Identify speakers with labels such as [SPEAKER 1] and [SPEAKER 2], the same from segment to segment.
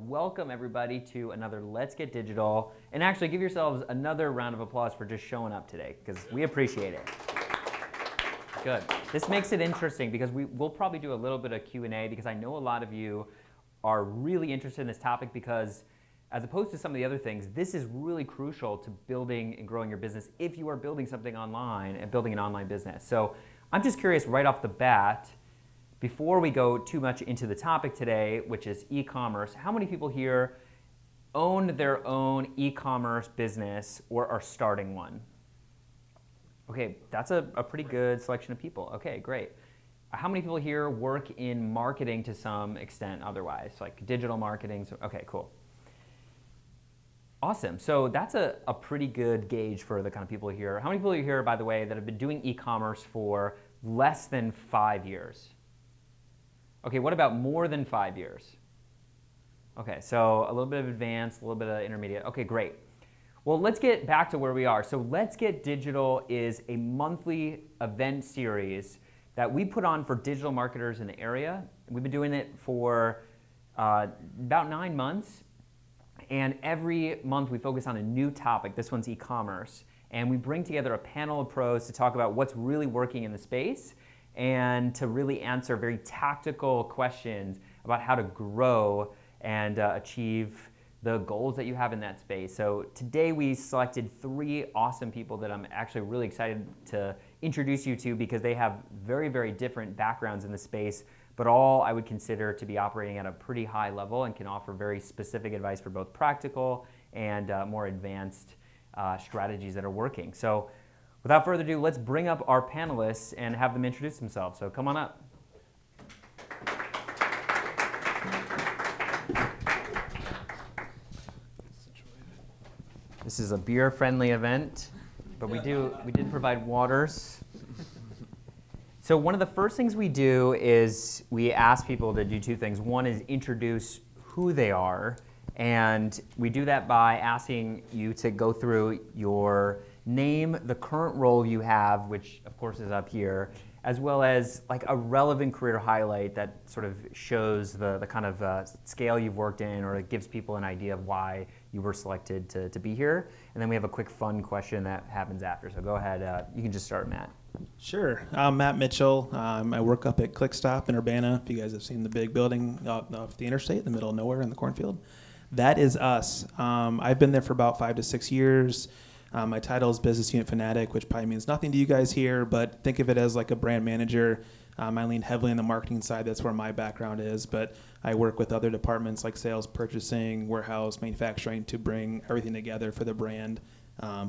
[SPEAKER 1] welcome everybody to another Let's Get Digital, and actually give yourselves another round of applause for just showing up today, because we appreciate it. Good. This makes it interesting because we'll probably do a little bit of Q&A because I know a lot of you are really interested in this topic because as opposed to some of the other things, this is really crucial to building and growing your business if you are building something online and building an online business. So I'm just curious right off the bat, before we go too much into the topic today, which is e-commerce, how many people here own their own e-commerce business or are starting one? Okay, that's a pretty good selection of people. Okay, great. How many people here work in marketing to some extent otherwise, like digital marketing? Okay, cool. Awesome. So that's a pretty good gauge for the kind of people here. How many people are here, by the way, that have been doing e-commerce for less than 5 years? Okay, what about more than 5 years? Okay, so a little bit of advanced, a little bit of intermediate. Okay, great. Well, let's get back to where we are. So Let's Get Digital is a monthly event series that we put on for digital marketers in the area. We've been doing it for about 9 months. And every month we focus on a new topic. This one's e-commerce. And we bring together a panel of pros to talk about what's really working in the space and to really answer very tactical questions about how to grow and achieve the goals that you have in that space. So today we selected 3 awesome people that I'm actually really excited to introduce you to because they have very, very different backgrounds in the space, but all I would consider to be operating at a pretty high level and can offer very specific advice for both practical and more advanced strategies that are working. So without further ado, let's bring up our panelists and have them introduce themselves. So come on up. This is a beer-friendly event, but we did provide waters. So one of the first things we do is we ask people to do 2 things. One is introduce who they are, and we do that by asking you to go through your name, the current role you have, which of course is up here, as well as like a relevant career highlight that sort of shows the kind of scale you've worked in, or it gives people an idea of why you were selected to be here. And then we have a quick fun question that happens after. So go ahead, you can just start, Matt.
[SPEAKER 2] Sure. I'm Matt Mitchell. I work up at ClickStop in Urbana. If you guys have seen the big building off the interstate in the middle of nowhere in the cornfield, that is us. I've been there for about 5 to 6 years. My title is Business Unit Fanatic, which probably means nothing to you guys here, but think of it as like a brand manager. I lean heavily on the marketing side. That's where my background is, but I work with other departments like sales, purchasing, warehouse, manufacturing to bring everything together for the brand.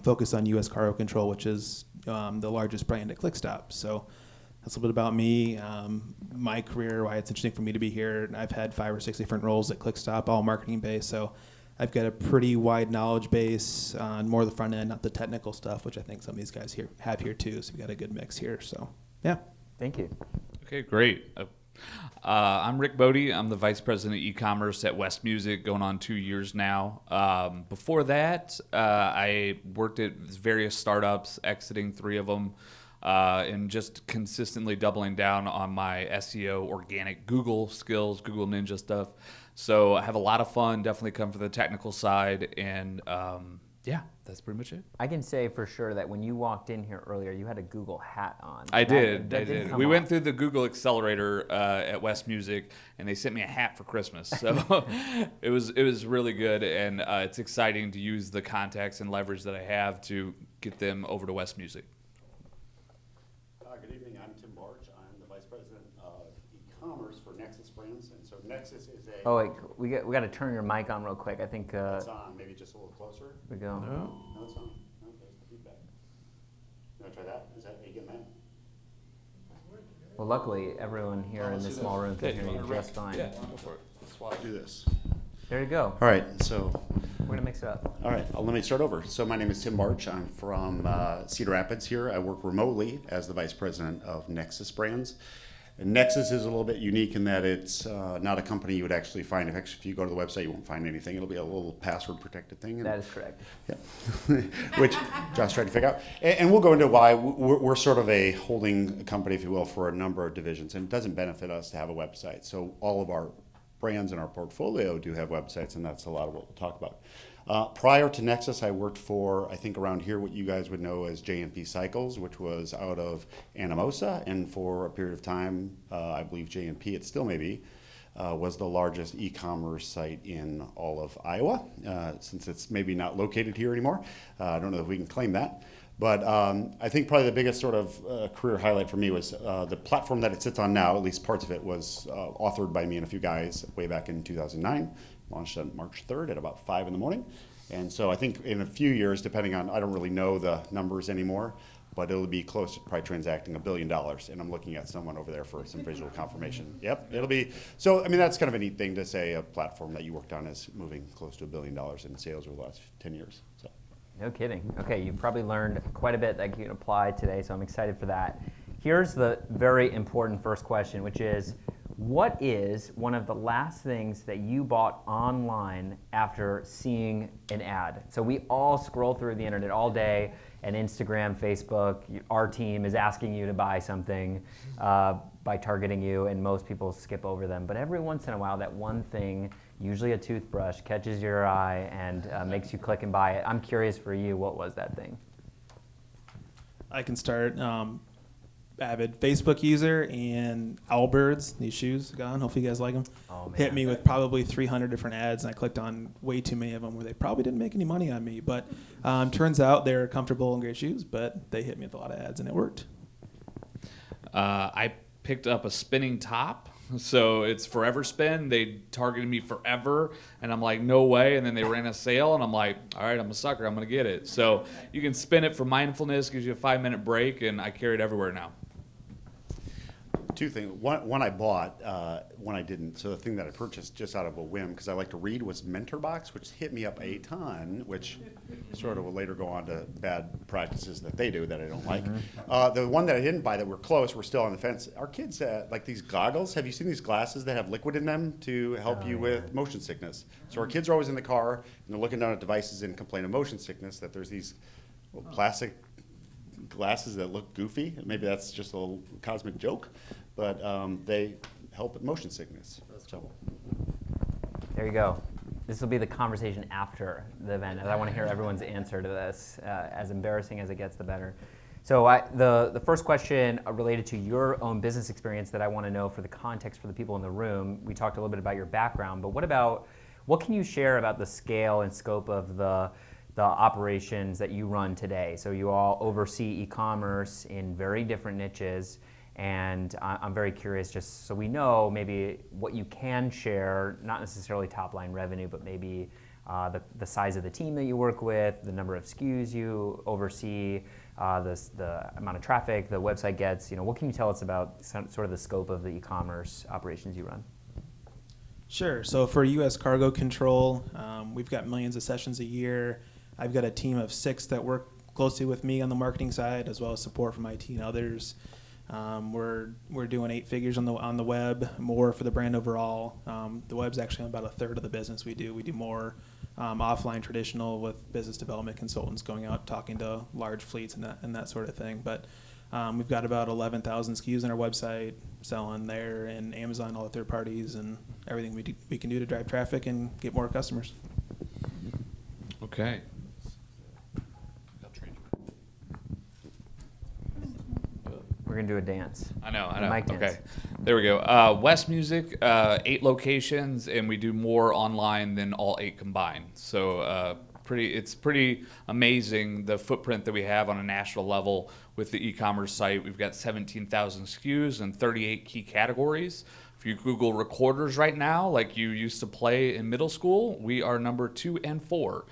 [SPEAKER 2] Focus on U.S. Cargo Control, which is the largest brand at ClickStop. So that's a little bit about me, my career, why it's interesting for me to be here. I've had 5 or 6 different roles at ClickStop, all marketing based. So I've got a pretty wide knowledge base on more of the front end, not the technical stuff, which I think some of these guys here have here too. So we've got a good mix here. So yeah.
[SPEAKER 1] Thank you.
[SPEAKER 3] Okay, great. I'm Rick Bodey. I'm the Vice President of E-commerce at West Music, going on 2 years now. Before that, I worked at various startups, exiting 3 of them, and just consistently doubling down on my SEO, organic Google skills, Google Ninja stuff. So I have a lot of fun, definitely come from the technical side, and yeah, that's pretty much it.
[SPEAKER 1] I can say for sure that when you walked in here earlier, you had a Google hat on.
[SPEAKER 3] I did. We
[SPEAKER 1] off.
[SPEAKER 3] went through the Google Accelerator at West Music, and they sent me a hat for Christmas. So it was really good, and it's exciting to use the contacts and leverage that I have to get them over to West Music.
[SPEAKER 4] Good evening. I'm Tim Barcz. I'm the Vice President of E-commerce for Nexus brands, and so Nexus is a.
[SPEAKER 1] Oh wait, we got to turn your mic on real quick. I think.
[SPEAKER 4] It's on. Maybe just a little closer.
[SPEAKER 1] We go.
[SPEAKER 4] No, it's on. No, there's the feedback. You want to try that? Is that you getting that?
[SPEAKER 1] Well, luckily, everyone here in this small room can hear you just fine.
[SPEAKER 3] Yeah, go for it.
[SPEAKER 4] Let's do this.
[SPEAKER 1] There you go.
[SPEAKER 4] All right, so.
[SPEAKER 1] We're going to mix it up.
[SPEAKER 4] All right, let me start over. So my name is Tim Barcz. I'm from Cedar Rapids here. I work remotely as the Vice President of Nexus brands. And Nexus is a little bit unique in that it's not a company you would actually find. If you go to the website, you won't find anything. It'll be a little password protected thing.
[SPEAKER 1] That is correct.
[SPEAKER 4] Yeah, which Josh tried to figure out. And we'll go into why we're sort of a holding company, if you will, for a number of divisions. And it doesn't benefit us to have a website. So all of our brands in our portfolio do have websites, and that's a lot of what we'll talk about. Prior to Nexus, I worked for, I think around here, what you guys would know as J&P Cycles, which was out of Anamosa, and for a period of time, I believe J&P, it still may be, was the largest e-commerce site in all of Iowa, since it's maybe not located here anymore. I don't know if we can claim that. But I think probably the biggest sort of career highlight for me was the platform that it sits on now, at least parts of it, was authored by me and a few guys way back in 2009, launched on March 3rd at about 5 in the morning. And so I think in a few years, depending on, I don't really know the numbers anymore, but it'll be close to probably transacting $1 billion. And I'm looking at someone over there for some visual confirmation. Yep, it'll be. So, I mean, that's kind of a neat thing to say, a platform that you worked on is moving close to $1 billion in sales over the last 10 years. So.
[SPEAKER 1] No kidding. Okay, you've probably learned quite a bit that you can apply today, so I'm excited for that. Here's the very important first question, which is, what is one of the last things that you bought online after seeing an ad? So we all scroll through the internet all day, and Instagram, Facebook, our team is asking you to buy something by targeting you, and most people skip over them. But every once in a while, that one thing, usually a toothbrush, catches your eye and makes you click and buy it. I'm curious for you, what was that thing?
[SPEAKER 2] I can start. Avid Facebook user, and Owlbirds, these shoes, gone. Hopefully you guys like them.
[SPEAKER 1] Oh, man.
[SPEAKER 2] Hit me with probably 300 different ads, and I clicked on way too many of them where they probably didn't make any money on me. But turns out they're comfortable and great shoes, but they hit me with a lot of ads, and it worked.
[SPEAKER 3] I picked up a spinning top. So it's Forever Spin. They targeted me forever, and I'm like, no way. And then they ran a sale, and I'm like, all right, I'm a sucker. I'm going to get it. So you can spin it for mindfulness, gives you a 5-minute break, and I carry it everywhere now.
[SPEAKER 4] Two things. One I bought, one I didn't. So the thing that I purchased just out of a whim, because I like to read, was Mentor Box, which hit me up a ton, which sort of will later go on to bad practices that they do that I don't like. The one that I didn't buy that we're close, we're still on the fence. Our kids like these goggles. Have you seen these glasses that have liquid in them to help you with motion sickness? So our kids are always in the car, and they're looking down at devices and complain of motion sickness, that there's these plastic glasses that look goofy. Maybe that's just a little cosmic joke, but they help with motion sickness. So.
[SPEAKER 1] There you go. This will be the conversation after the event, and I want to hear everyone's answer to this. As embarrassing as it gets, the better. So the first question related to your own business experience that I want to know for the context for the people in the room, we talked a little bit about your background, but what can you share about the scale and scope of the operations that you run today? So you all oversee e-commerce in very different niches, and I'm very curious, just so we know maybe what you can share, not necessarily top-line revenue, but maybe the size of the team that you work with, the number of SKUs you oversee, the amount of traffic the website gets. What can you tell us about sort of the scope of the e-commerce operations you run?
[SPEAKER 2] Sure. So for U.S. Cargo Control, we've got millions of sessions a year. I've got a team of 6 that work closely with me on the marketing side, as well as support from IT and others. We're doing 8 figures on the web, more for the brand overall. The web's actually about a third of the business we do. We do more offline, traditional, with business development consultants going out talking to large fleets and that sort of thing. But we've got about 11,000 SKUs on our website, selling there, and Amazon, all the third parties, and everything we can do to drive traffic and get more customers.
[SPEAKER 3] Okay.
[SPEAKER 1] We're going to do a dance.
[SPEAKER 3] I know.
[SPEAKER 1] Mic dance.
[SPEAKER 3] Okay. There we go. West Music, 8 locations, and we do more online than all 8 combined. So it's pretty amazing the footprint that we have on a national level with the e-commerce site. We've got 17,000 SKUs and 38 key categories. If you Google recorders right now, like you used to play in middle school, we are number 2 and 4.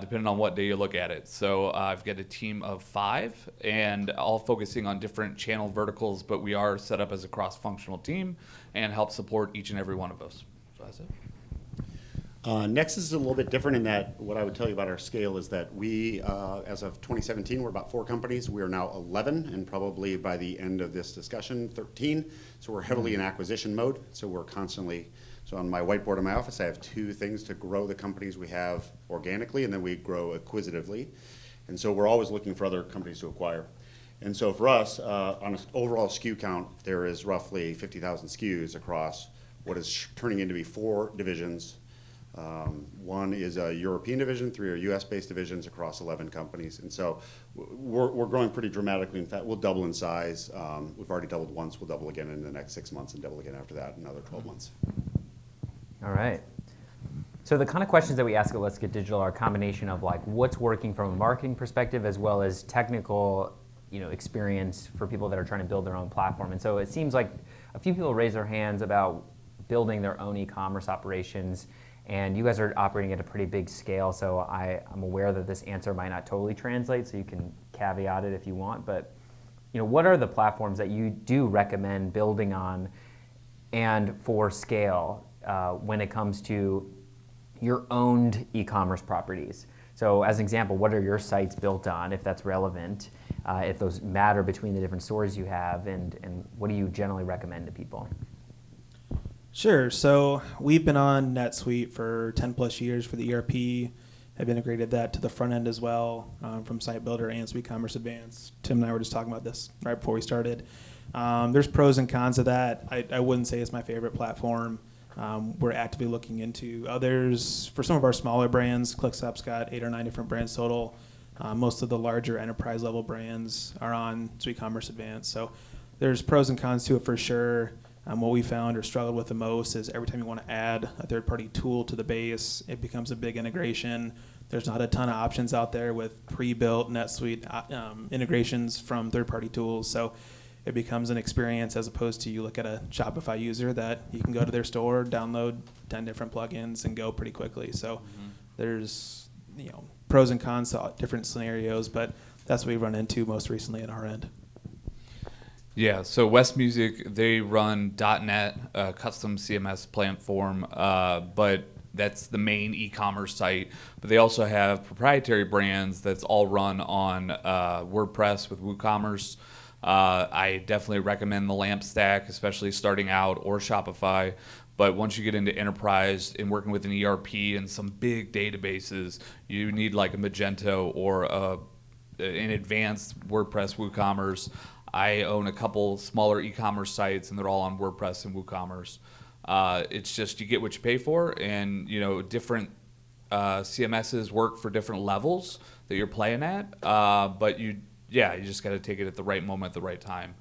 [SPEAKER 3] Depending on what day you look at it. So I've got a team of 5, and all focusing on different channel verticals, but we are set up as a cross-functional team and help support each and every one of us. So that's it.
[SPEAKER 4] Nexus is a little bit different in that what I would tell you about our scale is that we, as of 2017, we're about 4 companies. We are now 11, and probably by the end of this discussion, 13. So we're heavily in acquisition mode. So we're constantly... So on my whiteboard in my office, I have 2 things to grow the companies we have organically, and then we grow acquisitively. And so we're always looking for other companies to acquire. And so for us, on an overall SKU count, there is roughly 50,000 SKUs across what is turning into be 4 divisions. One is a European division, 3 are US-based divisions across 11 companies. And so we're growing pretty dramatically. In fact, we'll double in size. We've already doubled once. We'll double again in the next 6 months and double again after that in another 12 months.
[SPEAKER 1] All right. So the kind of questions that we ask at Let's Get Digital are a combination of like what's working from a marketing perspective as well as technical experience for people that are trying to build their own platform. And so it seems like a few people raise their hands about building their own e-commerce operations. And you guys are operating at a pretty big scale, so I'm aware that this answer might not totally translate, so you can caveat it if you want. But what are the platforms that you do recommend building on and for scale when it comes to your owned e-commerce properties? So as an example, what are your sites built on, if that's relevant, if those matter between the different stores you have, and what do you generally recommend to people?
[SPEAKER 2] Sure. So we've been on NetSuite for 10 plus years for the ERP. Have integrated that to the front end as well, from Site Builder and SuiteCommerce Advanced. Tim and I were just talking about this right before we started. There's pros and cons of that. I wouldn't say it's my favorite platform. We're actively looking into others. For some of our smaller brands, ClickStop's got 8 or 9 different brands total. Most of the larger enterprise level brands are on SuiteCommerce Advanced. So there's pros and cons to it for sure. What we found or struggled with the most is every time you want to add a third-party tool to the base, it becomes a big integration. There's not a ton of options out there with pre-built NetSuite integrations from third-party tools. So it becomes an experience as opposed to you look at a Shopify user that you can go to their store, download 10 different plugins, and go pretty quickly. So there's pros and cons to different scenarios, but that's what we run into most recently at our end.
[SPEAKER 3] Yeah, so West Music, they run .NET, custom CMS platform, but that's the main e-commerce site. But they also have proprietary brands that's all run on WordPress with WooCommerce. I definitely recommend the LAMP stack, especially starting out, or Shopify. But once you get into enterprise and working with an ERP and some big databases, you need like a Magento or an advanced WordPress WooCommerce. I own a couple smaller e-commerce sites, and they're all on WordPress and WooCommerce. It's just you get what you pay for, and different CMSs work for different levels that you're playing at. But you just got to take it at the right moment, at the right time.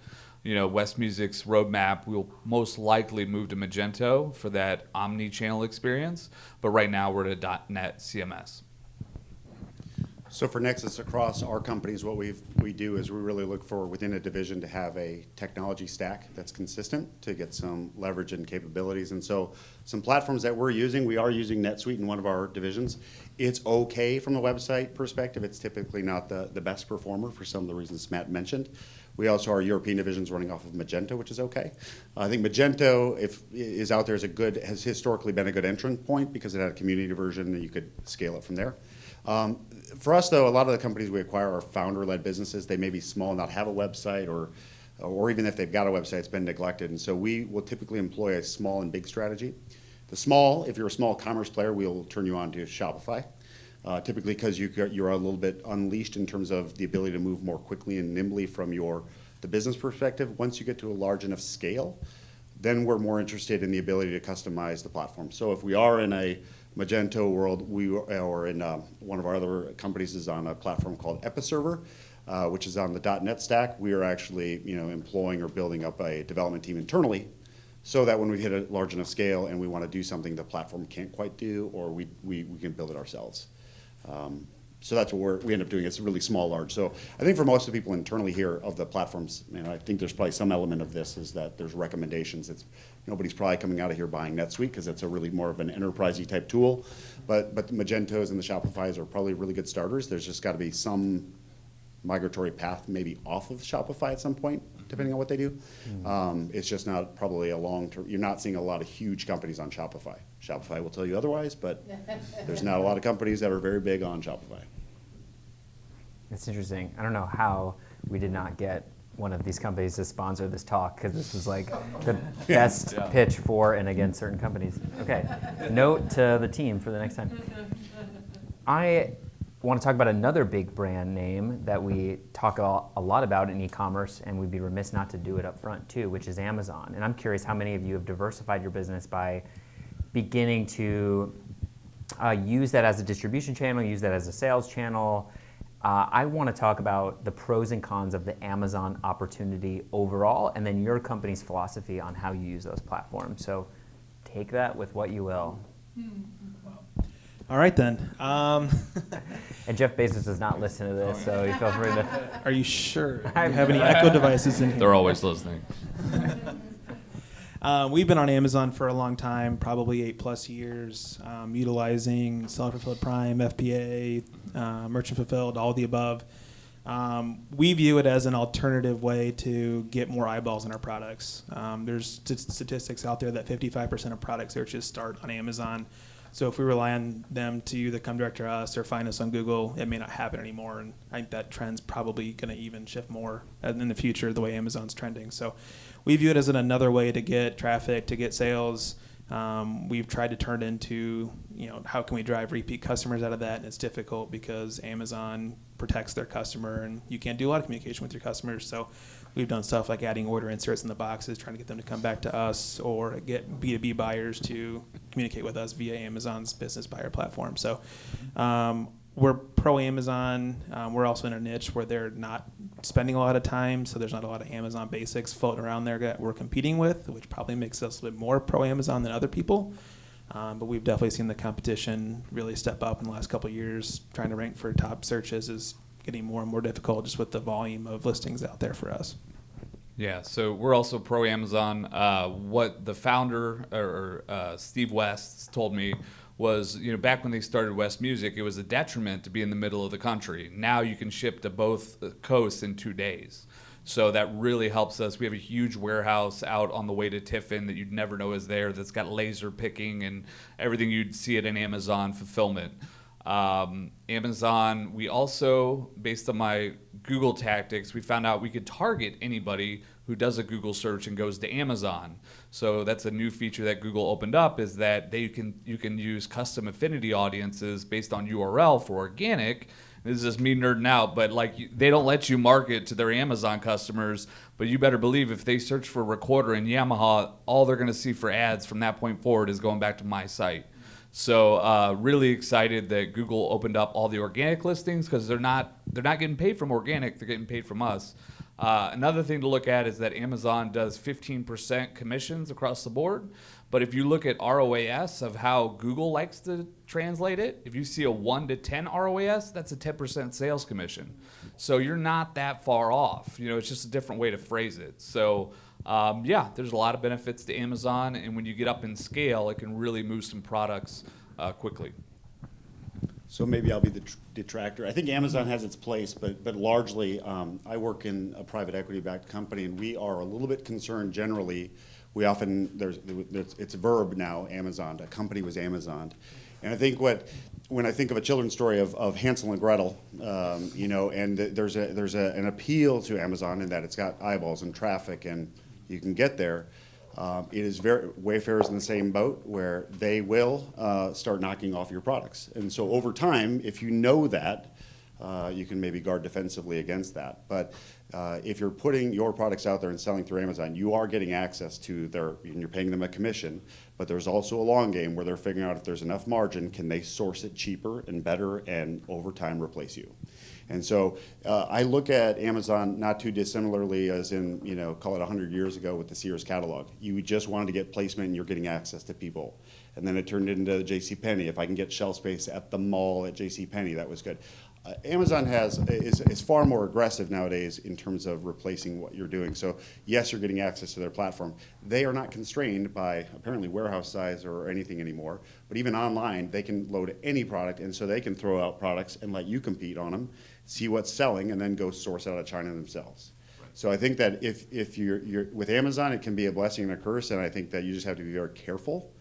[SPEAKER 3] West Music's roadmap will most likely move to Magento for that omni-channel experience, but right now we're at a .NET CMS.
[SPEAKER 4] So for Nexus across our companies, what we do is we really look for within a division to have a technology stack that's consistent to get some leverage and capabilities. And so some platforms that we are using NetSuite in one of our divisions. It's okay from the website perspective. It's typically not the best performer for some of the reasons Matt mentioned. We also, our European division's running off of Magento, which is okay. I think Magento is out there has historically been a good entrant point because it had a community version and you could scale it from there. For us, though, a lot of the companies we acquire are founder-led businesses. They may be small and not have a website, or even if they've got a website, it's been neglected. And so we will typically employ a small and big strategy. The small, if you're a small commerce player, we'll turn you on to Shopify, typically because you're a little bit unleashed in terms of the ability to move more quickly and nimbly from the business perspective. Once you get to a large enough scale, then we're more interested in the ability to customize the platform. So if we are in a Magento world, or in one of our other companies is on a platform called Episerver, which is on the .NET stack. We are actually employing or building up a development team internally so that when we hit a large enough scale and we want to do something the platform can't quite do, or we can build it ourselves. So that's what we end up doing. It's really small, large. So I think for most of the people internally here of the platforms, I think there's probably some element of this is that there's recommendations. Nobody's probably coming out of here buying NetSuite because it's a really more of an enterprisey type tool. But the Magentos and the Shopifys are probably really good starters. There's just got to be some migratory path maybe off of Shopify at some point, depending on what they do. It's just not probably a long-term. You're not seeing a lot of huge companies on Shopify. Shopify will tell you otherwise, but there's not a lot of companies that are very big on Shopify.
[SPEAKER 1] It's interesting. I don't know how we did not get one of these companies to sponsor this talk, because this was like the best pitch for and against certain companies. Okay, note to the team for the next time. want to talk about another big brand name that we talk a lot about in e-commerce, and we'd be remiss not to do it up front too, which is Amazon. And I'm curious how many of you have diversified your business by beginning to use that as a distribution channel, use that as a sales channel. I want to talk about the pros and cons of the Amazon opportunity overall, and then your company's philosophy on how you use those platforms. So take that with what you will.
[SPEAKER 2] All right, then.
[SPEAKER 1] And Jeff Bezos does not listen to this, so you feel free to.
[SPEAKER 2] Are you sure? Do you have any echo devices in here?
[SPEAKER 3] They're always listening.
[SPEAKER 2] We've been on Amazon for a long time, probably 8+ years, utilizing self-fulfilled Prime, FBA, merchant fulfilled, all the above. We view it as an alternative way to get more eyeballs on our products. There's statistics out there that 55% of product searches start on Amazon. So if we rely on them to either come direct to us or find us on Google, it may not happen anymore. And I think that trend's probably going to even shift more in the future, the way Amazon's trending. So we view it as another way to get traffic, to get sales. We've tried to turn it into, how can we drive repeat customers out of that? And it's difficult because Amazon protects their customer, and you can't do a lot of communication with your customers. So we've done stuff like adding order inserts in the boxes, trying to get them to come back to us, or get B2B buyers to communicate with us via Amazon's business buyer platform. So we're pro Amazon. We're also in a niche where they're not spending a lot of time, so there's not a lot of Amazon basics floating around there that we're competing with, which probably makes us a bit more pro Amazon than other people. But we've definitely seen the competition really step up in the last couple of years. Trying to rank for top searches is getting more and more difficult just with the volume of listings out there for us.
[SPEAKER 3] Yeah, so we're also pro Amazon. What the founder, or Steve West, told me was, back when they started West Music, it was a detriment to be in the middle of the country. Now you can ship to both coasts in 2 days. So that really helps us. We have a huge warehouse out on the way to Tiffin that you'd never know is there, that's got laser picking and everything you'd see at an Amazon fulfillment. Amazon, we also, based on my Google tactics, we found out we could target anybody who does a Google search and goes to Amazon. So that's a new feature that Google opened up, is that you can use custom affinity audiences based on URL for organic. This is just me nerding out, but they don't let you market to their Amazon customers, but you better believe if they search for recorder in Yamaha, all they're going to see for ads from that point forward is going back to my site. So really excited that Google opened up all the organic listings, because they're not getting paid from organic, they're getting paid from us. Another thing to look at is that Amazon does 15% commissions across the board. But if you look at ROAS of how Google likes to translate it, if you see a 1 to 10 ROAS, that's a 10% sales commission. So you're not that far off. It's just a different way to phrase it. So there's a lot of benefits to Amazon, and when you get up in scale, it can really move some products quickly.
[SPEAKER 4] So maybe I'll be the detractor. I think Amazon has its place, but largely, I work in a private equity-backed company, and we are a little bit concerned generally. We often, it's a verb now, Amazon. A company was Amazoned. And I think when I think of a children's story of Hansel and Gretel, and there's an appeal to Amazon in that it's got eyeballs and traffic, and you can get there. It is Wayfair's in the same boat, where they will start knocking off your products. And so over time, if you know that, you can maybe guard defensively against that. But if you're putting your products out there and selling through Amazon, you are getting access to and you're paying them a commission. But there's also a long game where they're figuring out if there's enough margin, can they source it cheaper and better, and over time replace you. And so I look at Amazon not too dissimilarly as in, call it 100 years ago with the Sears catalog. You just wanted to get placement and you're getting access to people. And then it turned into JCPenney. If I can get shelf space at the mall at JCPenney, that was good. Amazon is far more aggressive nowadays in terms of replacing what you're doing. So yes, you're getting access to their platform. They are not constrained by apparently warehouse size or anything anymore. But even online, they can load any product, and so they can throw out products and let you compete on them, see what's selling, and then go source out of China themselves. Right. So I think that if you're with Amazon, it can be a blessing and a curse, and I think that you just have to be very careful.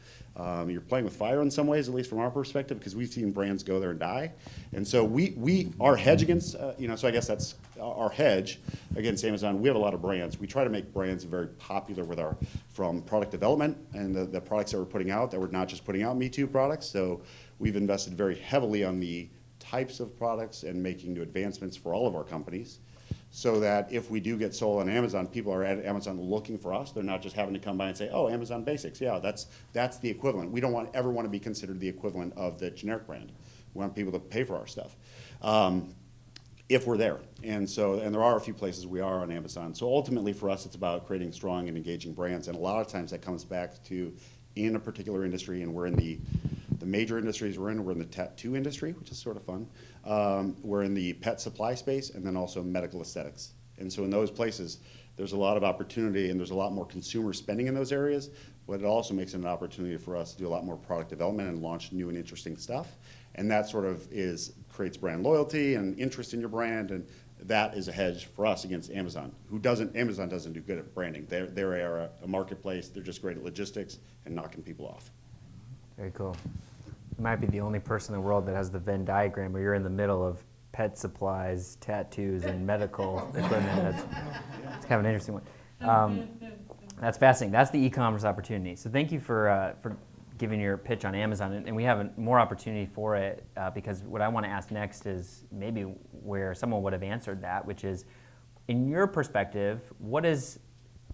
[SPEAKER 4] You're playing with fire in some ways, at least from our perspective, because we've seen brands go there and die. And so our hedge against, so I guess that's our hedge against Amazon. We have a lot of brands. We try to make brands very popular from product development and the products that we're putting out, that we're not just putting out Me Too products. So we've invested very heavily on the types of products and making new advancements for all of our companies, so that if we do get sold on Amazon, people are at Amazon looking for us. They're not just having to come by and say, oh, Amazon Basics. Yeah, that's the equivalent. We don't ever want to be considered the equivalent of the generic brand. We want people to pay for our stuff. If we're there. And there are a few places we are on Amazon. So ultimately for us, it's about creating strong and engaging brands. And a lot of times that comes back to in a particular industry, and we're in the major industries we're in the tattoo industry, which is sort of fun. We're in the pet supply space, and then also medical aesthetics. And so in those places, there's a lot of opportunity, and there's a lot more consumer spending in those areas, but it also makes it an opportunity for us to do a lot more product development and launch new and interesting stuff. And that sort of creates brand loyalty and interest in your brand, and that is a hedge for us against Amazon, Amazon doesn't do good at branding. They are a marketplace. They're just great at logistics and knocking people off.
[SPEAKER 1] Very cool. You might be the only person in the world that has the Venn diagram where you're in the middle of pet supplies, tattoos, and medical equipment. That's kind of an interesting one. That's fascinating. That's the e-commerce opportunity. So thank you for giving your pitch on Amazon, and we have more opportunity for it because what I want to ask next is maybe where someone would have answered that, which is, in your perspective, what is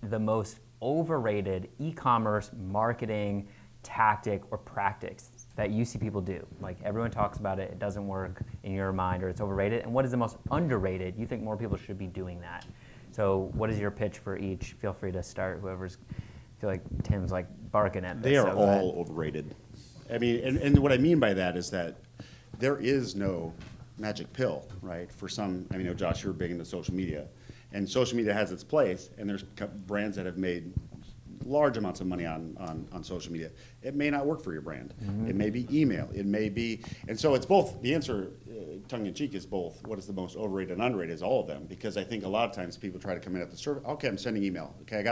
[SPEAKER 1] the most overrated e-commerce marketing tactic or practice that you see people do? Like, everyone talks about it, it doesn't work in your mind, or it's overrated. And what is the most underrated? You think more people should be doing that. So what is your pitch for each? Feel free to start, whoever's, I feel like Tim's like barking at this.
[SPEAKER 4] They are all overrated. I mean, and what I mean by that is that there is no magic pill, right? For some, I mean, Josh, you're big into social media, and social media has its place, and there's brands that have made large amounts of money on social media. It may not work for your brand. Mm-hmm. It may be email. It may be, and so it's both. The answer, tongue in cheek, is both. What is the most overrated and underrated is all of them, because I think a lot of times people try to come in at the service. Okay, I'm sending email. Okay,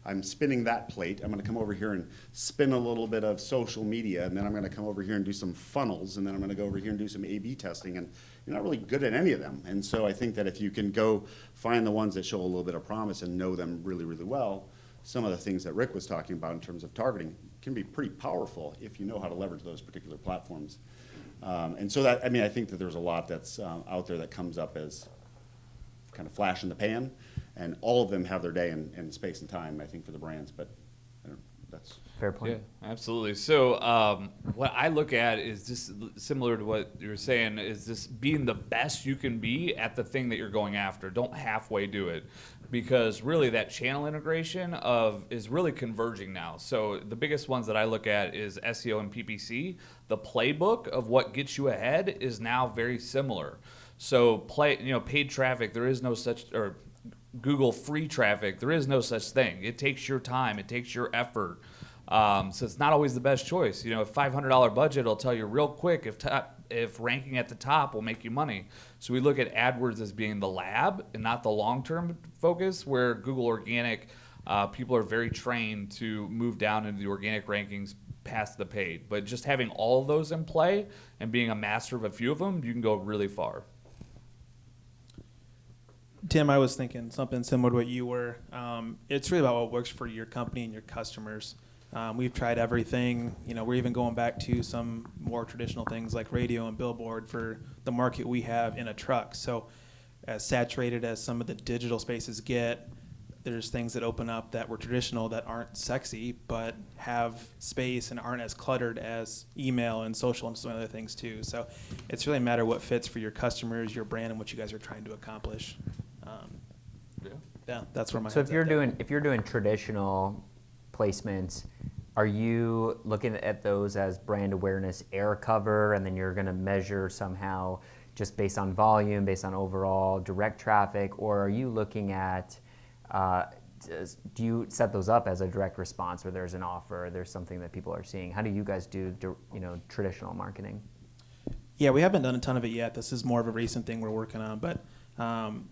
[SPEAKER 4] I'm spinning that plate. I'm going to come over here and spin a little bit of social media, and then I'm going to come over here and do some funnels, and then I'm going to go over here and do some A/B testing, and you're not really good at any of them. And so I think that if you can go find the ones that show a little bit of promise and know them really, really well, some of the things that Rick was talking about in terms of targeting can be pretty powerful if you know how to leverage those particular platforms. And so that, I mean, I think that there's a lot that's out there that comes up as kind of flash in the pan, and all of them have their day and space and time, I think, for the brands, but I don't know, that's...
[SPEAKER 1] Fair point.
[SPEAKER 3] Yeah, absolutely. So what I look at is just similar to what you were saying, is just being the best you can be at the thing that you're going after. Don't halfway do it, because really that channel integration is really converging now. So the biggest ones that I look at is SEO and PPC. The playbook of what gets you ahead is now very similar. So paid traffic, there is no such, or Google free traffic, there is no such thing. It takes your time, it takes your effort. So it's not always the best choice. A $500 budget will tell you real quick if ranking at the top will make you money. So we look at AdWords as being the lab and not the long-term focus, where Google Organic, people are very trained to move down into the organic rankings past the paid. But just having all of those in play and being a master of a few of them, you can go really far.
[SPEAKER 2] Tim, I was thinking something similar to what you were. It's really about what works for your company and your customers. We've tried everything. We're even going back to some more traditional things like radio and billboard for the market we have in a truck. So as saturated as some of the digital spaces get, there's things that open up that were traditional that aren't sexy but have space and aren't as cluttered as email and social and some other things too. So it's really a matter of what fits for your customers, your brand, and what you guys are trying to accomplish. Yeah, that's where my
[SPEAKER 1] So
[SPEAKER 2] head's
[SPEAKER 1] if you're
[SPEAKER 2] at.
[SPEAKER 1] doing traditional placements, are you looking at those as brand awareness air cover, and then you're going to measure somehow just based on volume, based on overall direct traffic, or are you looking at, do you set those up as a direct response where there's an offer, or there's something that people are seeing? How do you guys do traditional marketing?
[SPEAKER 2] Yeah, we haven't done a ton of it yet. This is more of a recent thing we're working on, but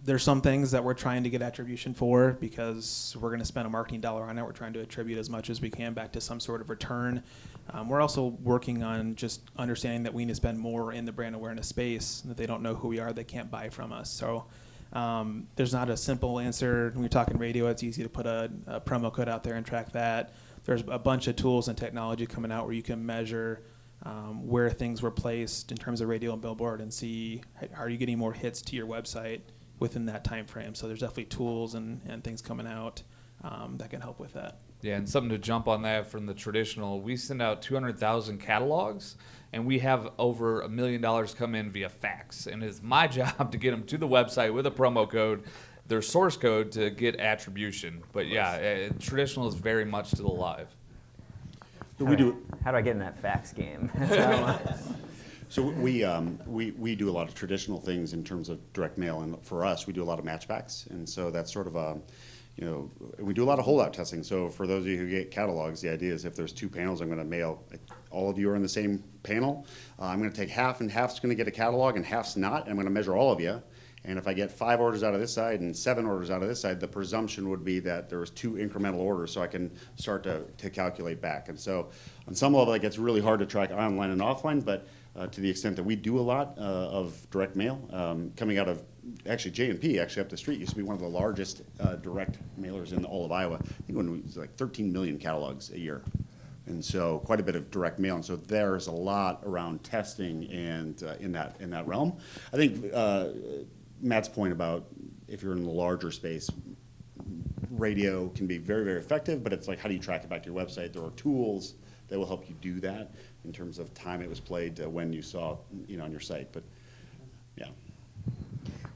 [SPEAKER 2] there's some things that we're trying to get attribution for because we're going to spend a marketing dollar on it. We're trying to attribute as much as we can back to some sort of return. We're also working on just understanding that we need to spend more in the brand awareness space, and if they don't know who we are, they can't buy from us. So there's not a simple answer. When you're talking radio, it's easy to put a promo code out there and track that. There's a bunch of tools and technology coming out where you can measure where things were placed in terms of radio and billboard, and see are you getting more hits to your website within that time frame. So there's definitely tools and things coming out that can help with that.
[SPEAKER 3] Yeah, and something to jump on that from the traditional, we send out 200,000 catalogs, and we have over $1 million come in via fax. And it's my job to get them to the website with a promo code, their source code, to get attribution. But yeah, traditional is very much still alive.
[SPEAKER 4] We do.
[SPEAKER 1] How do I get in that fax game?
[SPEAKER 4] So we do a lot of traditional things in terms of direct mail, and for us, we do a lot of matchbacks, and so that's sort of a, we do a lot of holdout testing. So for those of you who get catalogs, the idea is if there's 2 panels, I'm going to mail, all of you are in the same panel. I'm going to take half, and half's going to get a catalog, and half's not, and I'm going to measure all of you. And if I get 5 orders out of this side and 7 orders out of this side, the presumption would be that there was 2 incremental orders, so I can start to calculate back. And so on some level, it gets really hard to track online and offline, but to the extent that we do a lot of direct mail, coming out of, actually J&P, actually up the street, used to be one of the largest direct mailers in all of Iowa. I think when it was like 13 million catalogs a year. And so quite a bit of direct mail, and so there's a lot around testing and in that realm. I think Matt's point about if you're in the larger space, radio can be very, very effective, but it's like, how do you track it back to your website? There are tools that will help you do that in terms of time it was played to when you saw on your site. But yeah.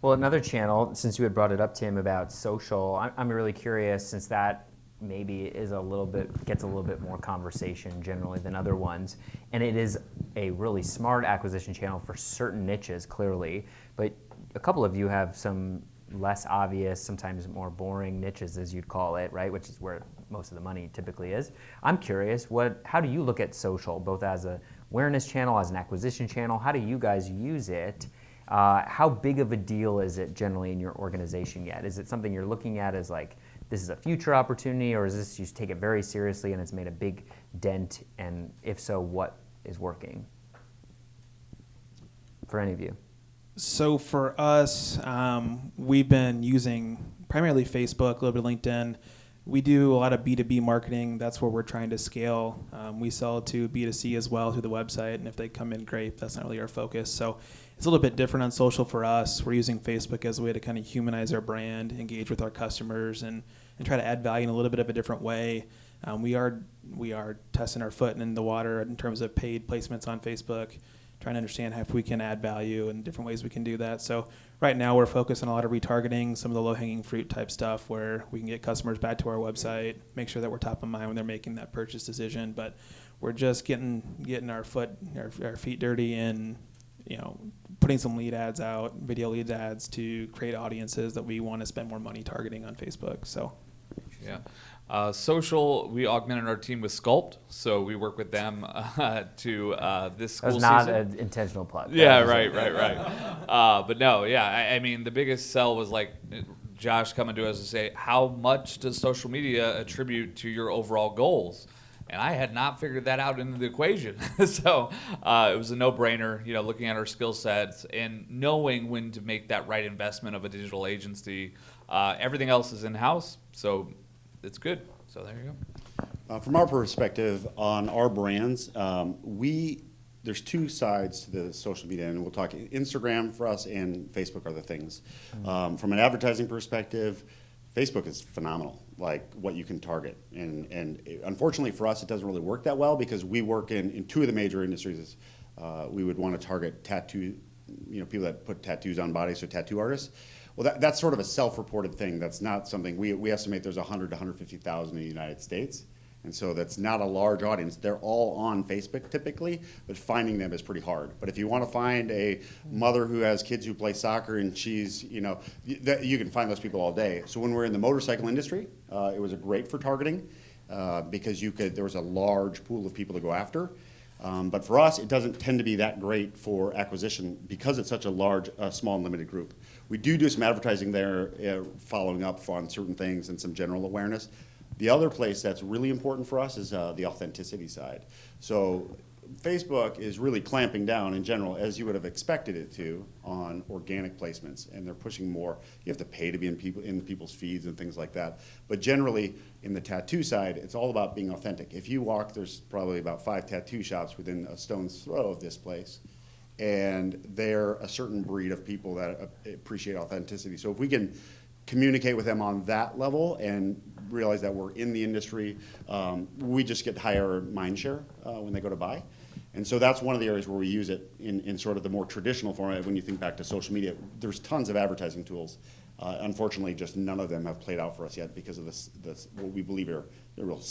[SPEAKER 1] Well, another channel, since you had brought it up, Tim, about social, I'm really curious, since that maybe gets a little bit more conversation generally than other ones, and it is a really smart acquisition channel for certain niches, clearly, but a couple of you have some less obvious, sometimes more boring niches, as you'd call it, right? Which is where most of the money typically is. I'm curious, how do you look at social, both as an awareness channel, as an acquisition channel? How do you guys use it? How big of a deal is it generally in your organization yet? Is it something you're looking at as like, this is a future opportunity, or is this you take it very seriously and it's made a big dent? And if so, what is working? For any of you.
[SPEAKER 2] So for us, we've been using primarily Facebook, a little bit of LinkedIn. We do a lot of B2B marketing. That's where we're trying to scale. We sell to B2C as well through the website, and if they come in, great. That's not really our focus. So it's a little bit different on social for us. We're using Facebook as a way to kind of humanize our brand, engage with our customers, and try to add value in a little bit of a different way. We are testing our foot in the water in terms of paid placements on Facebook, trying to understand if we can add value and different ways we can do that. So right now we're focused on a lot of retargeting, some of the low-hanging fruit type stuff where we can get customers back to our website, make sure that we're top of mind when they're making that purchase decision. But we're just getting our feet dirty and putting some lead ads out, video lead ads, to create audiences that we want to spend more money targeting on Facebook. So
[SPEAKER 3] yeah. Social, we augmented our team with Sculpt, so we work with them to this school season.
[SPEAKER 1] That was not an intentional plug.
[SPEAKER 3] Yeah, right. But no, yeah, I mean, the biggest sell was like Josh coming to us and say, how much does social media attribute to your overall goals? And I had not figured that out into the equation. So it was a no-brainer, looking at our skill sets and knowing when to make that right investment of a digital agency. Everything else is in-house, so it's good. So there you go.
[SPEAKER 4] From our perspective on our brands, there's 2 sides to the social media, and we'll talk Instagram for us and Facebook are the things. From an advertising perspective, Facebook is phenomenal, like what you can target. And unfortunately for us, it doesn't really work that well because we work in 2 of the major industries. We would want to target tattoo, people that put tattoos on bodies, so tattoo artists. Well, that's sort of a self-reported thing. That's not something, we estimate there's 100 to 150,000 in the United States. And so that's not a large audience. They're all on Facebook typically, but finding them is pretty hard. But if you want to find a mother who has kids who play soccer and she's, you can find those people all day. So when we're in the motorcycle industry, it was great for targeting because there was a large pool of people to go after. But for us, it doesn't tend to be that great for acquisition because it's such a large, small and limited group. We do some advertising there, following up on certain things and some general awareness. The other place that's really important for us is the authenticity side. So Facebook is really clamping down in general, as you would have expected it to, on organic placements, and they're pushing more. You have to pay to be in people's feeds and things like that. But generally, in the tattoo side, it's all about being authentic. If you walk, there's probably about 5 tattoo shops within a stone's throw of this place, and they're a certain breed of people that appreciate authenticity. So if we can communicate with them on that level and realize that we're in the industry, we just get higher mind share when they go to buy. And so that's one of the areas where we use it in sort of the more traditional format. When you think back to social media, there's tons of advertising tools. Unfortunately, just none of them have played out for us yet because of this what we believe are real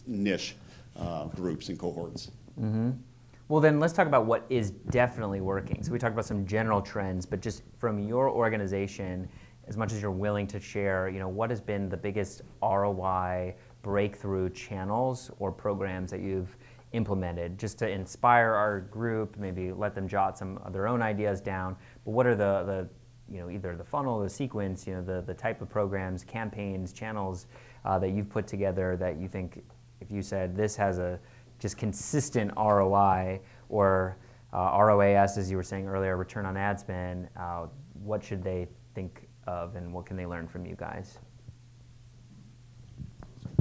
[SPEAKER 4] niche groups and cohorts.
[SPEAKER 1] Mm-hmm. Well, then let's talk about what is definitely working. So we talked about some general trends, but just from your organization, as much as you're willing to share, what has been the biggest ROI breakthrough channels or programs that you've implemented just to inspire our group, maybe let them jot some of their own ideas down. But what are the either the funnel, the sequence, the type of programs, campaigns, channels that you've put together that you think, if you said this has a just consistent ROI or ROAS, as you were saying earlier, return on ad spend, what should they think of and what can they learn from you guys?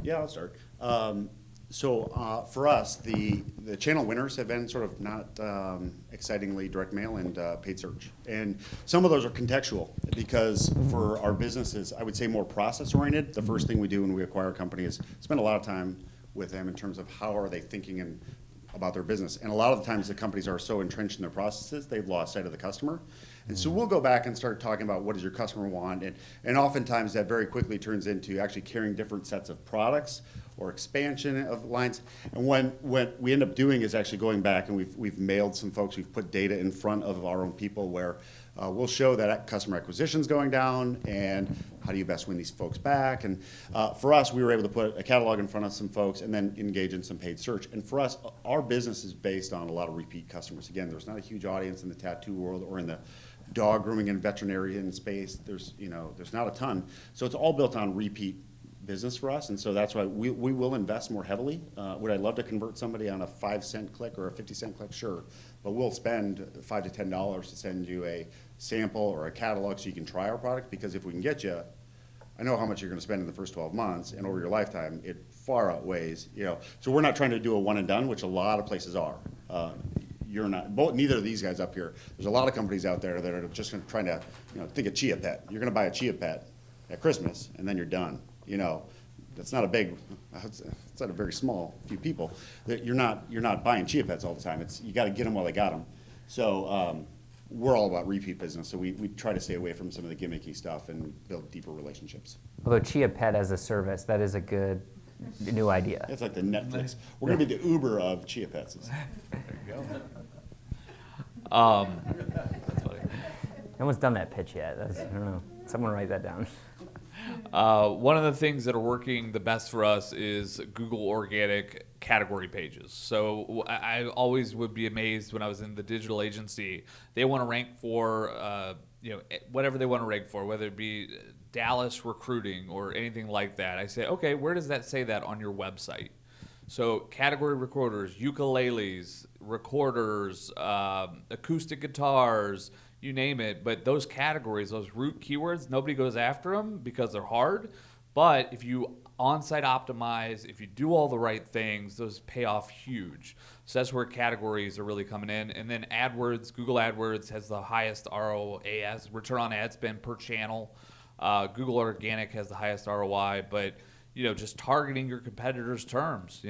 [SPEAKER 4] Yeah, I'll start. So for us, the channel winners have been sort of not excitingly direct mail and paid search. And some of those are contextual because for our businesses, I would say more process oriented. The first thing we do when we acquire a company is spend a lot of time with them in terms of how are they thinking about their business. And a lot of the times the companies are so entrenched in their processes, they've lost sight of the customer. And so we'll go back and start talking about what does your customer want. And oftentimes that very quickly turns into actually carrying different sets of products or expansion of lines. And what we end up doing is actually going back and we've mailed some folks, we've put data in front of our own people where we'll show that customer acquisition is going down and how do you best win these folks back. And for us, we were able to put a catalog in front of some folks and then engage in some paid search. And for us, our business is based on a lot of repeat customers. Again, there's not a huge audience in the tattoo world or in the dog grooming and veterinarian space. There's not a ton. So it's all built on repeat business for us, and so that's why we will invest more heavily. Would I love to convert somebody on a 5-cent click or a 50-cent click? Sure, but we'll spend $5 to $10 to send you a sample or a catalog so you can try our product, because if we can get you, I know how much you're going to spend in the first 12 months, and over your lifetime, it far outweighs, So we're not trying to do a one and done, which a lot of places are. You're not, neither of these guys up here. There's a lot of companies out there that are just trying to, think of Chia Pet. You're going to buy a Chia Pet at Christmas, and then you're done. That's not a big, it's not a very small few people. That you're not buying Chia Pets all the time. You got to get them while they got them. So we're all about repeat business. So we try to stay away from some of the gimmicky stuff and build deeper relationships.
[SPEAKER 1] Although Chia Pet as a service, that is a good new idea.
[SPEAKER 4] It's like the Netflix. We're going to be the Uber of Chia Pets.
[SPEAKER 3] There you go.
[SPEAKER 1] That's funny. No one's done that pitch yet. I don't know. Someone write that down.
[SPEAKER 3] One of the things that are working the best for us is Google organic category pages. So I always would be amazed when I was in the digital agency. They want to rank for whatever they want to rank for, whether it be Dallas recruiting or anything like that. I say, okay, where does that say that on your website? So category recorders, ukuleles, recorders, acoustic guitars, you name it. But those categories, those root keywords, nobody goes after them because they're hard. But if you on-site optimize, if you do all the right things, those pay off huge. So that's where categories are really coming in. And then AdWords, Google AdWords has the highest ROAS, return on ad spend per channel. Google Organic has the highest ROI, but just targeting your competitors' terms,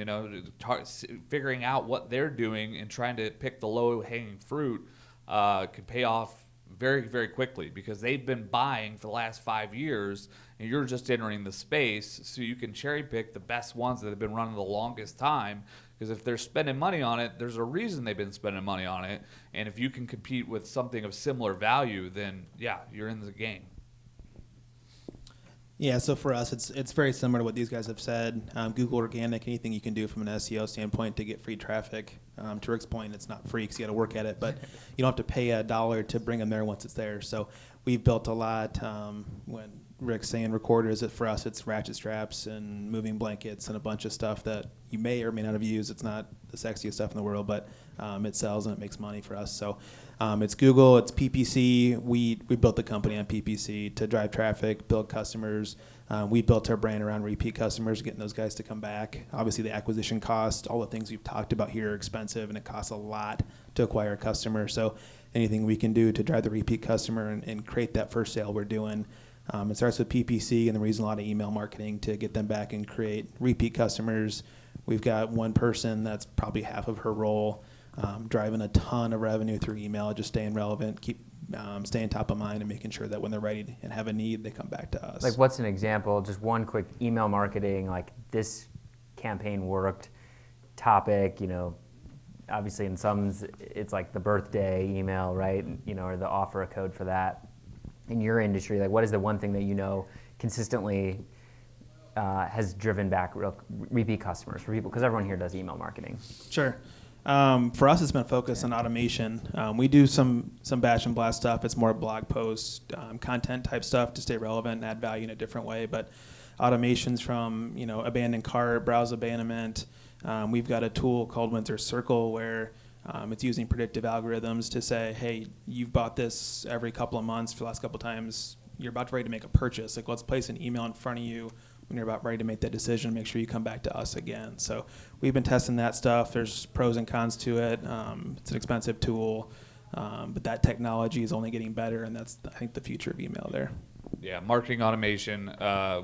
[SPEAKER 3] figuring out what they're doing and trying to pick the low-hanging fruit can pay off very, very quickly because they've been buying for the last 5 years and you're just entering the space, so you can cherry pick the best ones that have been running the longest time, because if they're spending money on it, there's a reason they've been spending money on it, and if you can compete with something of similar value, then yeah, you're in the game.
[SPEAKER 2] Yeah, so for us, it's very similar to what these guys have said. Google Organic, anything you can do from an SEO standpoint to get free traffic. To Rick's point, it's not free because you got to work at it, but you don't have to pay $1 to bring them there once it's there. So we've built a lot. When Rick's saying recorders, for us it's ratchet straps and moving blankets and a bunch of stuff that you may or may not have used. It's not the sexiest stuff in the world, but it sells and it makes money for us. So it's Google, it's PPC. We built the company on PPC to drive traffic, build customers. We built our brand around repeat customers, getting those guys to come back. Obviously the acquisition cost, all the things we've talked about here are expensive, and it costs a lot to acquire a customer. So anything we can do to drive the repeat customer and create that first sale, we're doing. It starts with PPC, and then we're using a lot of email marketing to get them back and create repeat customers. We've got one person that's probably half of her role, driving a ton of revenue through email, just staying relevant, keep staying top of mind, and making sure that when they're ready and have a need, they come back to us.
[SPEAKER 1] Like, what's an example? Just one quick email marketing, like this campaign worked, topic, obviously in some it's like the birthday email, right? Or the offer a code for that. In your industry, like, what is the one thing that consistently has driven back repeat customers for people? Because everyone here does email marketing.
[SPEAKER 2] Sure. For us, it's been focused on automation. We do some batch and blast stuff. It's more blog posts, content type stuff to stay relevant and add value in a different way. But automations from abandoned cart, browse abandonment. We've got a tool called Windsor Circle where it's using predictive algorithms to say, hey, you've bought this every couple of months for the last couple of times. You're about ready to make a purchase. Like, let's place an email in front of you when you're about ready to make that decision. Make sure you come back to us again. So we've been testing that stuff. There's pros and cons to it. It's an expensive tool, but that technology is only getting better, and that's, I think, the future of email there.
[SPEAKER 3] Yeah, marketing automation,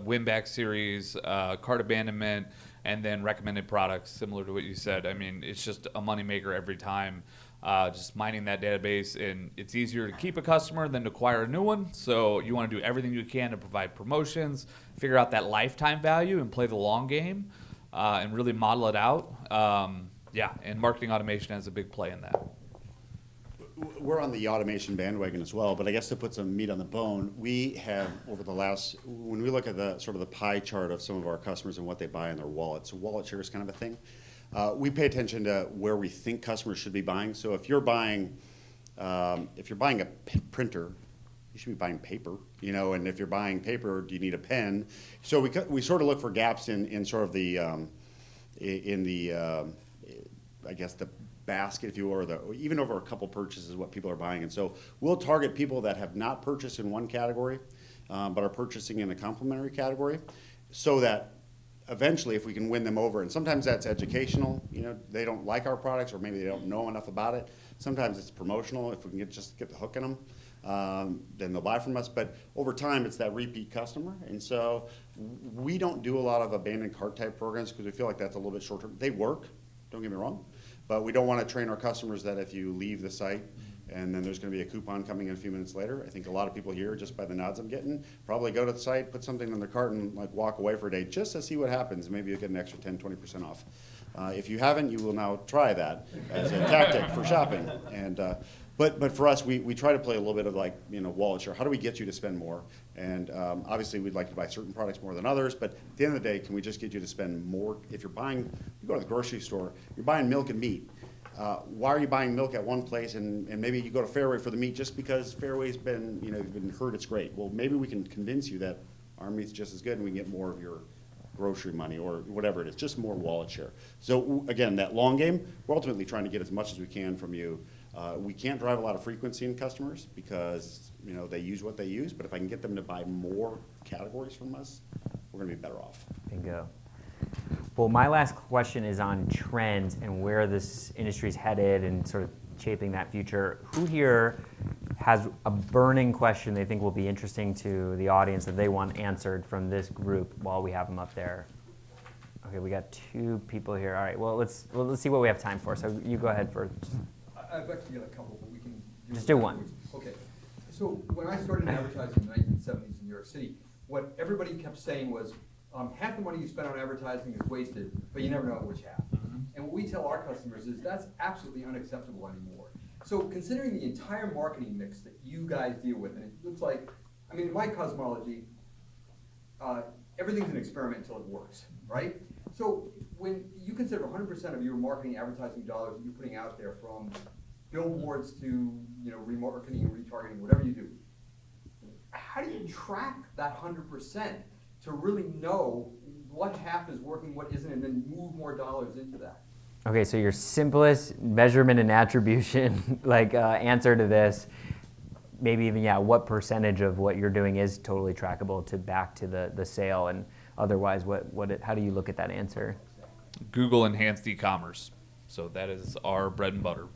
[SPEAKER 3] win-back series, cart abandonment, and then recommended products, similar to what you said. I mean, it's just a moneymaker every time, just mining that database. And it's easier to keep a customer than to acquire a new one. So you want to do everything you can to provide promotions, figure out that lifetime value, and play the long game, and really model it out. And marketing automation has a big play in that.
[SPEAKER 4] We're on the automation bandwagon as well, but I guess to put some meat on the bone, we have over the last, when we look at the sort of the pie chart of some of our customers and what they buy in their wallets, so wallet share is kind of a thing. We pay attention to where we think customers should be buying. So if you're buying a printer, you should be buying paper, and if you're buying paper, do you need a pen? So we sort of look for gaps in sort of the I guess the basket, if you will, or even over a couple purchases, what people are buying. And so we'll target people that have not purchased in one category, but are purchasing in a complementary category, so that eventually if we can win them over, and sometimes that's educational, they don't like our products, or maybe they don't know enough about it. Sometimes it's promotional. If we can just get the hook in them, then they'll buy from us. But over time, it's that repeat customer. And so we don't do a lot of abandoned cart type programs because we feel like that's a little bit short term. They work, don't get me wrong. But we don't want to train our customers that if you leave the site and then there's going to be a coupon coming in a few minutes later. I think a lot of people here, just by the nods I'm getting, probably go to the site, put something in their cart, and walk away for a day just to see what happens. Maybe you'll get an extra 10, 20% off. If you haven't, you will now try that as a tactic for shopping. And but for us, we try to play a little bit of wallet share. How do we get you to spend more? And obviously, we'd like to buy certain products more than others. But at the end of the day, can we just get you to spend more? If you go to the grocery store, you're buying milk and meat. Why are you buying milk at one place and maybe you go to Fairway for the meat just because Fairway's been heard it's great? Well, maybe we can convince you that our meat's just as good and we can get more of your grocery money or whatever it is, just more wallet share. So again, that long game, we're ultimately trying to get as much as we can from you. We can't drive a lot of frequency in customers because they use what they use, but if I can get them to buy more categories from us, we're going to be better off.
[SPEAKER 1] Bingo. Well, my last question is on trends and where this industry is headed and sort of shaping that future. Who here has a burning question they think will be interesting to the audience that they want answered from this group while we have them up there? Okay, we got two people here. All right, well, let's see what we have time for. So you go ahead first.
[SPEAKER 5] I've actually got a couple, but we can
[SPEAKER 1] just do one.
[SPEAKER 5] Okay. So when I started in advertising in the 1970s in New York City, what everybody kept saying was, half the money you spend on advertising is wasted, but you never know which half. Mm-hmm. And what we tell our customers is that's absolutely unacceptable anymore. So considering the entire marketing mix that you guys deal with, and it looks like, in my cosmology, everything's an experiment until it works, right? So when you consider 100% of your marketing advertising dollars that you're putting out there, from billboards to remarketing and retargeting, whatever you do, how do you track that 100% to really know what half is working, what isn't, and then move more dollars into that?
[SPEAKER 1] Okay, so your simplest measurement and attribution answer to this, maybe even, what percentage of what you're doing is totally trackable back to the sale, and otherwise, how do you look at that answer?
[SPEAKER 3] Google enhanced e-commerce. So that is our bread and butter.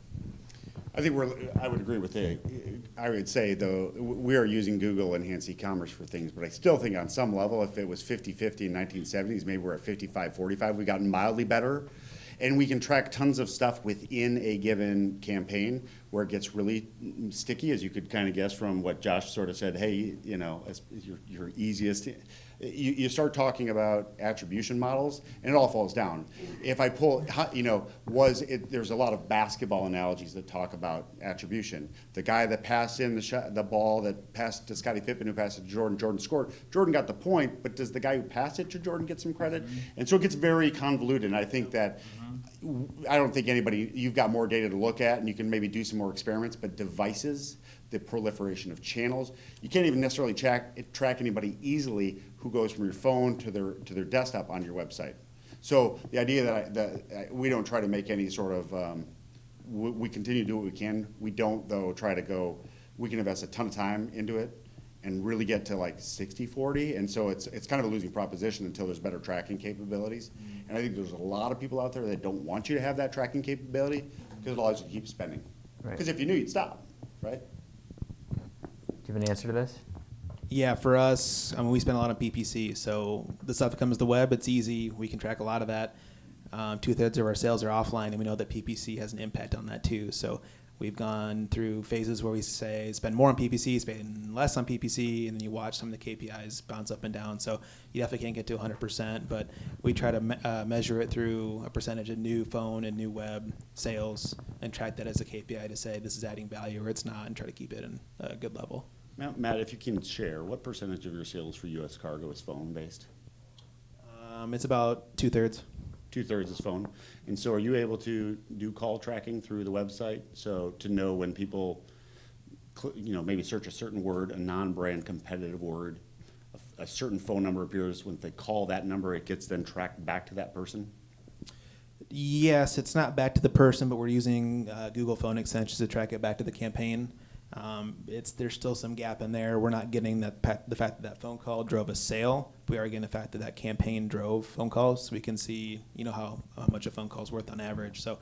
[SPEAKER 4] I think I would agree with it. I would say, though, we are using Google enhanced e-commerce for things, but I still think on some level, if it was 50-50 in 1970s, maybe we're at 55-45. We've gotten mildly better. And we can track tons of stuff within a given campaign where it gets really sticky, as you could kind of guess from what Josh sort of said. Hey, as your easiest. You start talking about attribution models, and it all falls down. If I pull, there's a lot of basketball analogies that talk about attribution. The guy that passed in the ball that passed to Scottie Pippen, who passed it to Jordan, Jordan scored. Jordan got the point, but does the guy who passed it to Jordan get some credit? And so it gets very convoluted, and I think that I don't think you've got more data to look at, and you can maybe do some more experiments, but devices, the proliferation of channels, you can't even necessarily track anybody easily who goes from your phone to their desktop on your website. So the idea that we don't try to make any sort of, we continue to do what we can. We don't, though, we can invest a ton of time into it and really get to like 60-40, and so it's kind of a losing proposition until there's better tracking capabilities. And I think there's a lot of people out there that don't want you to have that tracking capability because it allows you to keep spending. Because if you knew, you'd stop, right?
[SPEAKER 1] Do you have an answer to this?
[SPEAKER 2] Yeah, for us, we spend a lot on PPC, so the stuff that comes to the web, it's easy. We can track a lot of that. 2/3 of our sales are offline, and we know that PPC has an impact on that too. So we've gone through phases where we say spend more on PPC, spend less on PPC, and then you watch some of the KPIs bounce up and down. So you definitely can't get to 100%, but we try to measure it through a percentage of new phone and new web sales and track that as a KPI to say this is adding value or it's not, and try to keep it in a good level.
[SPEAKER 4] Matt, if you can share, what percentage of your sales for U.S. Cargo is phone-based?
[SPEAKER 2] It's about 2/3.
[SPEAKER 4] 2/3 is phone. And so are you able to do call tracking through the website? So to know when people, maybe search a certain word, a non-brand competitive word, a certain phone number appears. When they call that number, it gets then tracked back to that person?
[SPEAKER 2] Yes, it's not back to the person, but we're using Google Phone extensions to track it back to the campaign. There's still some gap in there. We're not getting the fact that phone call drove a sale. We are getting the fact that campaign drove phone calls. So we can see, how much a phone call is worth on average. So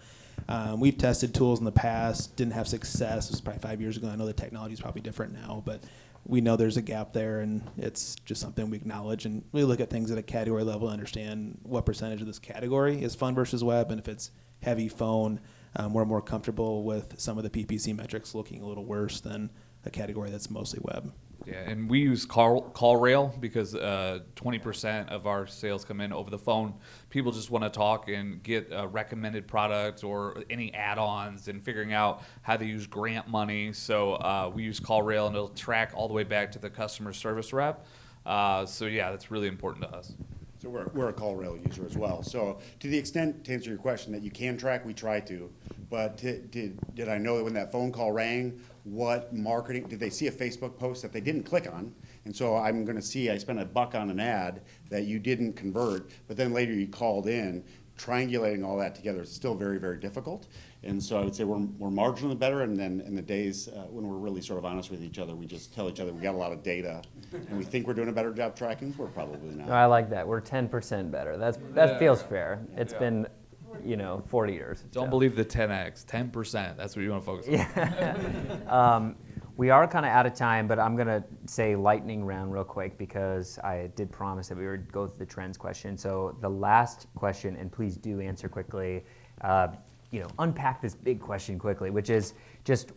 [SPEAKER 2] we've tested tools in the past, didn't have success. It was probably 5 years ago. I know the technology is probably different now, but we know there's a gap there, and it's just something we acknowledge. And we look at things at a category level, understand what percentage of this category is phone versus web, and if it's heavy phone, we're more comfortable with some of the PPC metrics looking a little worse than a category that's mostly web.
[SPEAKER 3] Yeah, and we use call rail because 20% of our sales come in over the phone. People just want to talk and get recommended products or any add-ons and figuring out how to use grant money. So we use call rail, and it'll track all the way back to the customer service rep. So yeah, that's really important to us.
[SPEAKER 4] So we're a call rail user as well. So to the extent, to answer your question, that you can track, we try to. But did I know that when that phone call rang, what marketing, did they see a Facebook post that they didn't click on? And so I'm going to see, I spent $1 on an ad that you didn't convert, but then later you called in. Triangulating all that together is still very, very difficult. And so I would say we're marginally better, and then in the days when we're really sort of honest with each other, we just tell each other we got a lot of data, and we think we're doing a better job tracking. We're probably not.
[SPEAKER 1] No, I like that. We're 10% better. That feels fair. It's been, 40 years.
[SPEAKER 3] Don't believe the 10x, 10%. That's what you want to focus on.
[SPEAKER 1] Yeah. We are kind of out of time, but I'm going to say lightning round real quick because I did promise that we would go through the trends question. So the last question, and please do answer quickly, unpack this big question quickly, which is just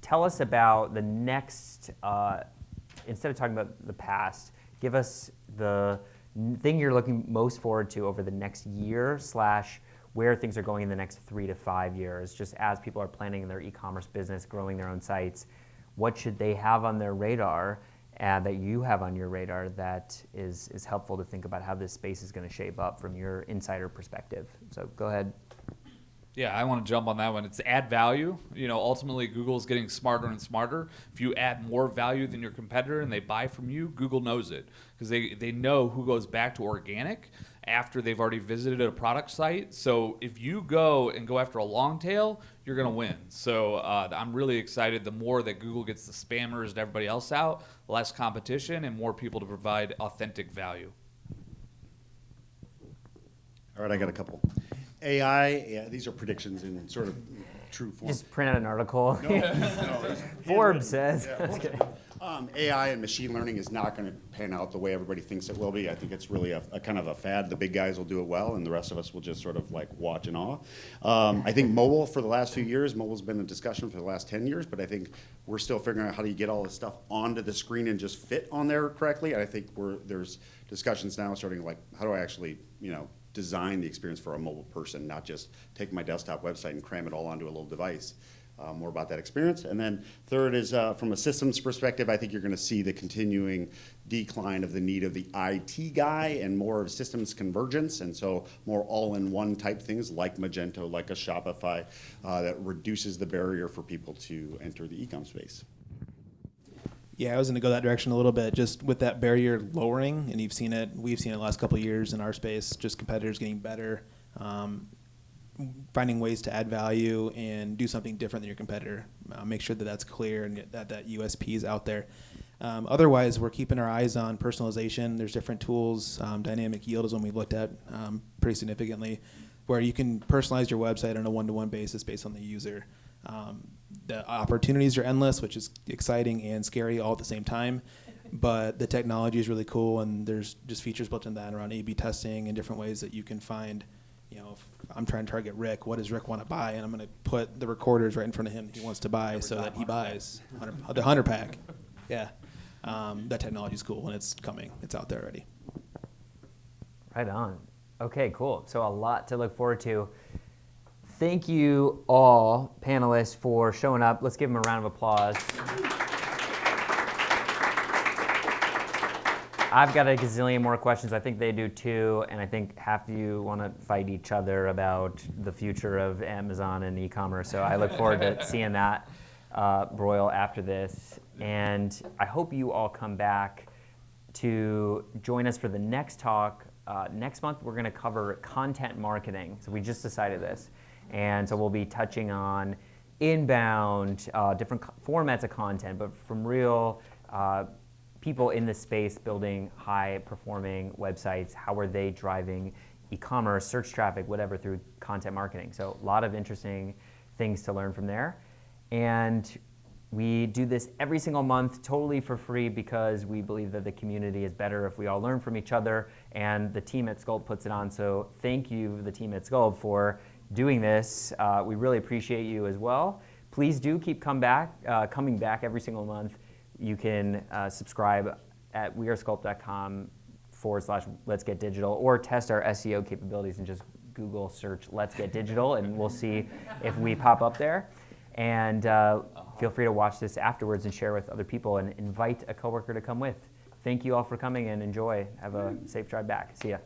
[SPEAKER 1] tell us about the next, instead of talking about the past, give us the thing you're looking most forward to over the next year / where things are going in the next 3 to 5 years, just as people are planning their e-commerce business, growing their own sites. What should they have on their radar that you have on your radar that is helpful to think about how this space is going to shape up from your insider perspective? So go ahead.
[SPEAKER 3] Yeah, I want to jump on that one. It's add value. Ultimately, Google's getting smarter and smarter. If you add more value than your competitor and they buy from you, Google knows it because they know who goes back to organic after they've already visited a product site. So if you go after a long tail, you're going to win. So I'm really excited. The more that Google gets the spammers and everybody else out, less competition and more people to provide authentic value.
[SPEAKER 4] All right, I got a couple. AI, yeah, these are predictions in sort of true form.
[SPEAKER 1] Just print out an article.
[SPEAKER 4] No,
[SPEAKER 1] Forbes says.
[SPEAKER 4] Yeah, Forbes says. AI and machine learning is not going to pan out the way everybody thinks it will be. I think it's really a kind of a fad. The big guys will do it well, and the rest of us will just sort of like watch in awe. I think mobile for the last few years, mobile's been a discussion for the last 10 years, but I think we're still figuring out how do you get all this stuff onto the screen and just fit on there correctly. And I think there's discussions now starting like, how do I actually, design the experience for a mobile person, not just take my desktop website and cram it all onto a little device. More about that experience. And then third is from a systems perspective, I think you're going to see the continuing decline of the need of the IT guy and more of systems convergence, and so more all-in-one type things like Magento, like a Shopify, that reduces the barrier for people to enter the e-com space.
[SPEAKER 2] Yeah, I was going to go that direction a little bit, just with that barrier lowering, and we've seen it the last couple of years in our space, just competitors getting better, finding ways to add value and do something different than your competitor. Make sure that that's clear and that USP is out there. Otherwise, we're keeping our eyes on personalization. There's different tools. Dynamic yield is one we looked at pretty significantly, where you can personalize your website on a one-to-one basis based on the user. The opportunities are endless, which is exciting and scary all at the same time. But the technology is really cool, and there's just features built in that around A/B testing and different ways that you can find, if I'm trying to target Rick, what does Rick want to buy? And I'm going to put the recorders right in front of him that he wants to buy so that he buys the 100 pack. Yeah. That technology is cool, and it's coming. It's out there already.
[SPEAKER 1] Right on. Okay, cool. So a lot to look forward to. Thank you all, panelists, for showing up. Let's give them a round of applause. I've got a gazillion more questions. I think they do too, and I think half of you want to fight each other about the future of Amazon and e-commerce. So I look forward to seeing that broil after this. And I hope you all come back to join us for the next talk. Next month, we're going to cover content marketing. So we just decided this. And so we'll be touching on inbound, different formats of content, but from real people in the space building high-performing websites. How are they driving e-commerce, search traffic, whatever, through content marketing? So a lot of interesting things to learn from there. And we do this every single month totally for free because we believe that the community is better if we all learn from each other, and the team at Sculpt puts it on. So thank you, the team at Sculpt, for doing this. We really appreciate you as well. Please do keep coming back every single month. You can subscribe at wearesculpt.com/Let's Get Digital, or test our SEO capabilities and just Google search Let's Get Digital, and we'll see if we pop up there. And feel free to watch this afterwards and share with other people and invite a coworker to come with. Thank you all for coming, and enjoy. Have a safe drive back. See ya.